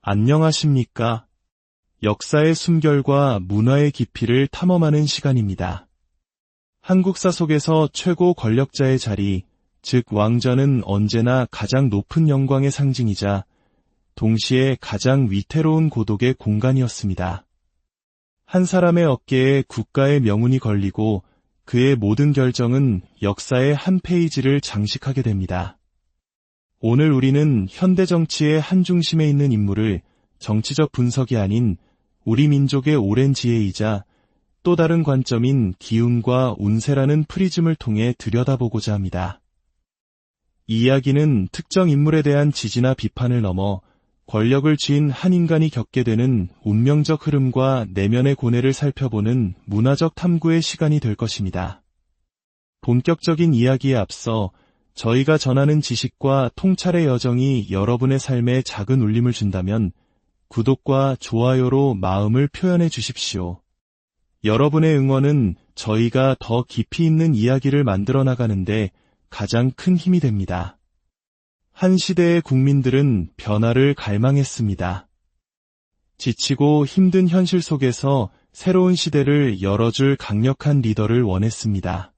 안녕하십니까? 역사의 숨결과 문화의 깊이를 탐험하는 시간입니다. 한국사 속에서 최고 권력자의 자리, 즉 왕좌는 언제나 가장 높은 영광의 상징이자 동시에 가장 위태로운 고독의 공간이었습니다. 한 사람의 어깨에 국가의 명운이 걸리고 그의 모든 결정은 역사의 한 페이지를 장식하게 됩니다. 오늘 우리는 현대 정치의 한 중심에 있는 인물을 정치적 분석이 아닌 우리 민족의 오랜 지혜이자 또 다른 관점인 기운과 운세라는 프리즘을 통해 들여다보고자 합니다. 이 이야기는 특정 인물에 대한 지지나 비판을 넘어 권력을 쥔 한 인간이 겪게 되는 운명적 흐름과 내면의 고뇌를 살펴보는 문화적 탐구의 시간이 될 것입니다. 본격적인 이야기에 앞서 저희가 전하는 지식과 통찰의 여정이 여러분의 삶에 작은 울림을 준다면 구독과 좋아요로 마음을 표현해 주십시오. 여러분의 응원은 저희가 더 깊이 있는 이야기를 만들어 나가는데 가장 큰 힘이 됩니다. 한 시대의 국민들은 변화를 갈망했습니다. 지치고 힘든 현실 속에서 새로운 시대를 열어줄 강력한 리더를 원했습니다.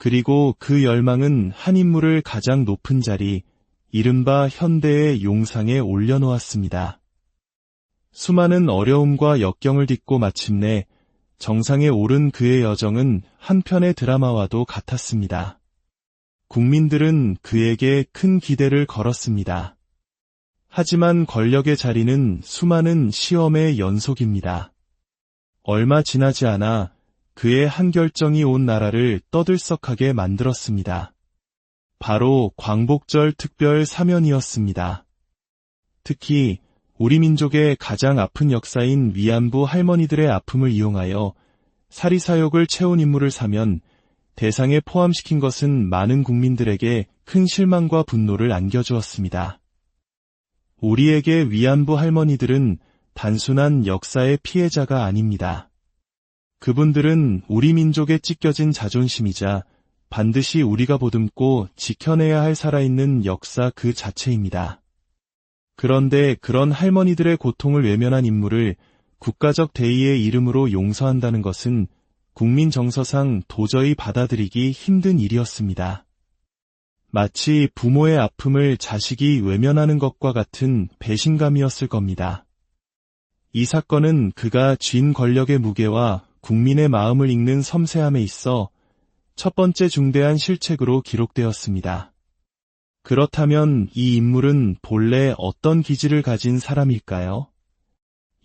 그리고 그 열망은 한 인물을 가장 높은 자리, 이른바 현대의 용상에 올려놓았습니다. 수많은 어려움과 역경을 딛고 마침내 정상에 오른 그의 여정은 한 편의 드라마와도 같았습니다. 국민들은 그에게 큰 기대를 걸었습니다. 하지만 권력의 자리는 수많은 시험의 연속입니다. 얼마 지나지 않아 그의 한 결정이 온 나라를 떠들썩하게 만들었습니다. 바로 광복절 특별 사면이었습니다. 특히 우리 민족의 가장 아픈 역사인 위안부 할머니들의 아픔을 이용하여 사리사욕을 채운 인물을 사면 대상에 포함시킨 것은 많은 국민들에게 큰 실망과 분노를 안겨주었습니다. 우리에게 위안부 할머니들은 단순한 역사의 피해자가 아닙니다. 그분들은 우리 민족에 찢겨진 자존심이자 반드시 우리가 보듬고 지켜내야 할 살아있는 역사 그 자체입니다. 그런데 그런 할머니들의 고통을 외면한 인물을 국가적 대의의 이름으로 용서한다는 것은 국민 정서상 도저히 받아들이기 힘든 일이었습니다. 마치 부모의 아픔을 자식이 외면하는 것과 같은 배신감이었을 겁니다. 이 사건은 그가 쥔 권력의 무게와 국민의 마음을 읽는 섬세함에 있어 첫 번째 중대한 실책으로 기록되었습니다. 그렇다면 이 인물은 본래 어떤 기질을 가진 사람일까요?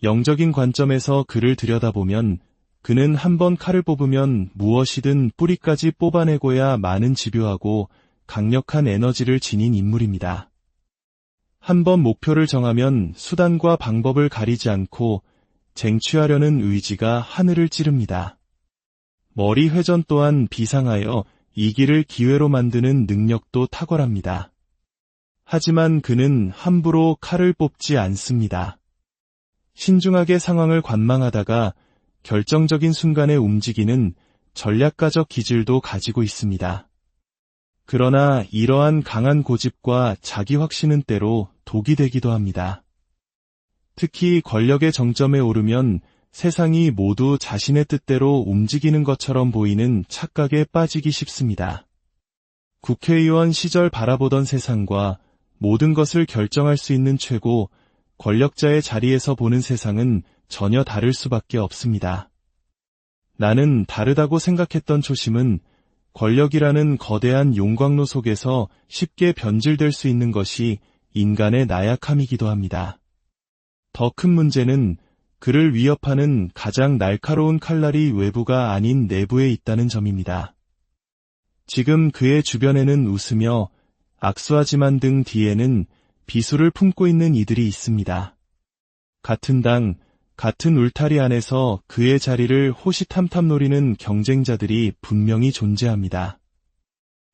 영적인 관점에서 그를 들여다보면 그는 한번 칼을 뽑으면 무엇이든 뿌리까지 뽑아내고야 마는 집요하고 강력한 에너지를 지닌 인물입니다. 한번 목표를 정하면 수단과 방법을 가리지 않고 쟁취하려는 의지가 하늘을 찌릅니다. 머리 회전 또한 비상하여 이기를 기회로 만드는 능력도 탁월합니다. 하지만 그는 함부로 칼을 뽑지 않습니다. 신중하게 상황을 관망하다가 결정적인 순간에 움직이는 전략가적 기질도 가지고 있습니다. 그러나 이러한 강한 고집과 자기 확신은 때로 독이 되기도 합니다. 특히 권력의 정점에 오르면 세상이 모두 자신의 뜻대로 움직이는 것처럼 보이는 착각에 빠지기 쉽습니다. 국회의원 시절 바라보던 세상과 모든 것을 결정할 수 있는 최고 권력자의 자리에서 보는 세상은 전혀 다를 수밖에 없습니다. 나는 다르다고 생각했던 초심은 권력이라는 거대한 용광로 속에서 쉽게 변질될 수 있는 것이 인간의 나약함이기도 합니다. 더 큰 문제는 그를 위협하는 가장 날카로운 칼날이 외부가 아닌 내부에 있다는 점입니다. 지금 그의 주변에는 웃으며 악수하지만 등 뒤에는 비수를 품고 있는 이들이 있습니다. 같은 당, 같은 울타리 안에서 그의 자리를 호시탐탐 노리는 경쟁자들이 분명히 존재합니다.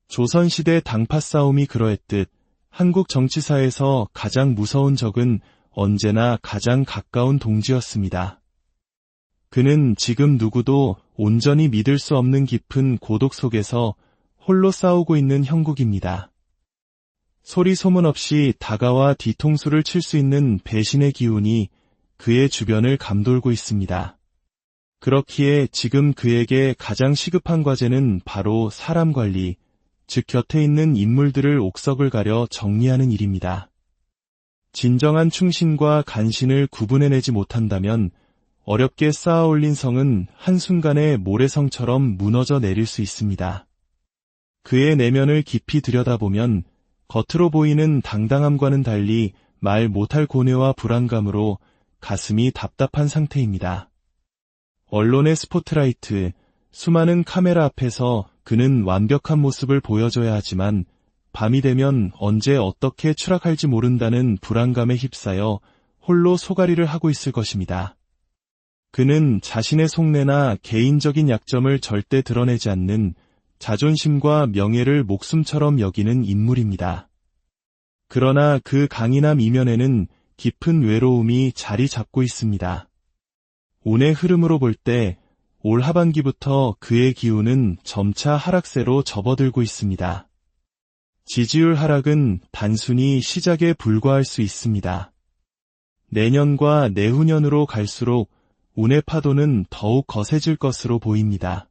조선시대 당파 싸움이 그러했듯 한국 정치사에서 가장 무서운 적은 언제나 가장 가까운 동지였습니다. 그는 지금 누구도 온전히 믿을 수 없는 깊은 고독 속에서 홀로 싸우고 있는 형국입니다. 소리 소문 없이 다가와 뒤통수를 칠 수 있는 배신의 기운이 그의 주변을 감돌고 있습니다. 그렇기에 지금 그에게 가장 시급한 과제는 바로 사람 관리, 즉 곁에 있는 인물들을 옥석을 가려 정리하는 일입니다. 진정한 충신과 간신을 구분해내지 못한다면 어렵게 쌓아 올린 성은 한순간에 모래성처럼 무너져 내릴 수 있습니다. 그의 내면을 깊이 들여다보면 겉으로 보이는 당당함과는 달리 말 못할 고뇌와 불안감으로 가슴이 답답한 상태입니다. 언론의 스포트라이트, 수많은 카메라 앞에서 그는 완벽한 모습을 보여줘야 하지만 밤이 되면 언제 어떻게 추락할지 모른다는 불안감에 휩싸여 홀로 소가리를 하고 있을 것입니다. 그는 자신의 속내나 개인적인 약점을 절대 드러내지 않는 자존심과 명예를 목숨처럼 여기는 인물입니다. 그러나 그 강인함 이면에는 깊은 외로움이 자리 잡고 있습니다. 운의 흐름으로 볼 때 올 하반기부터 그의 기운은 점차 하락세로 접어들고 있습니다. 지지율 하락은 단순히 시작에 불과할 수 있습니다. 내년과 내후년으로 갈수록 운의 파도는 더욱 거세질 것으로 보입니다.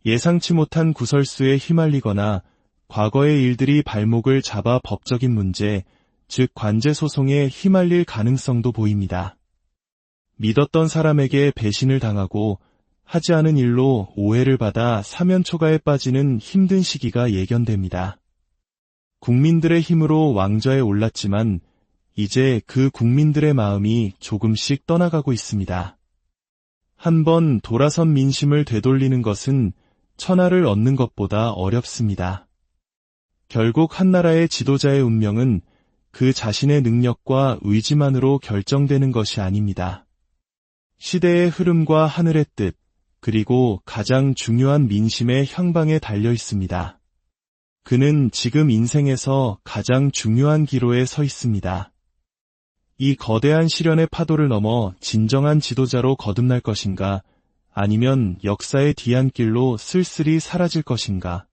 예상치 못한 구설수에 휘말리거나 과거의 일들이 발목을 잡아 법적인 문제, 즉 관제 소송에 휘말릴 가능성도 보입니다. 믿었던 사람에게 배신을 당하고 하지 않은 일로 오해를 받아 사면초가에 빠지는 힘든 시기가 예견됩니다. 국민들의 힘으로 왕좌에 올랐지만 이제 그 국민들의 마음이 조금씩 떠나가고 있습니다. 한번 돌아선 민심을 되돌리는 것은 천하를 얻는 것보다 어렵습니다. 결국 한 나라의 지도자의 운명은 그 자신의 능력과 의지만으로 결정되는 것이 아닙니다. 시대의 흐름과 하늘의 뜻, 그리고 가장 중요한 민심의 향방에 달려 있습니다. 그는 지금 인생에서 가장 중요한 기로에 서 있습니다. 이 거대한 시련의 파도를 넘어 진정한 지도자로 거듭날 것인가, 아니면 역사의 뒤안길로 쓸쓸히 사라질 것인가.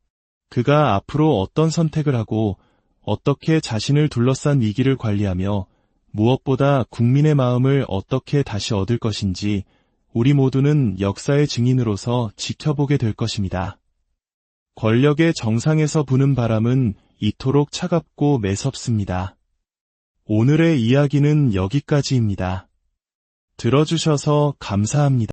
그가 앞으로 어떤 선택을 하고 어떻게 자신을 둘러싼 위기를 관리하며 무엇보다 국민의 마음을 어떻게 다시 얻을 것인지 우리 모두는 역사의 증인으로서 지켜보게 될 것입니다. 권력의 정상에서 부는 바람은 이토록 차갑고 매섭습니다. 오늘의 이야기는 여기까지입니다. 들어주셔서 감사합니다.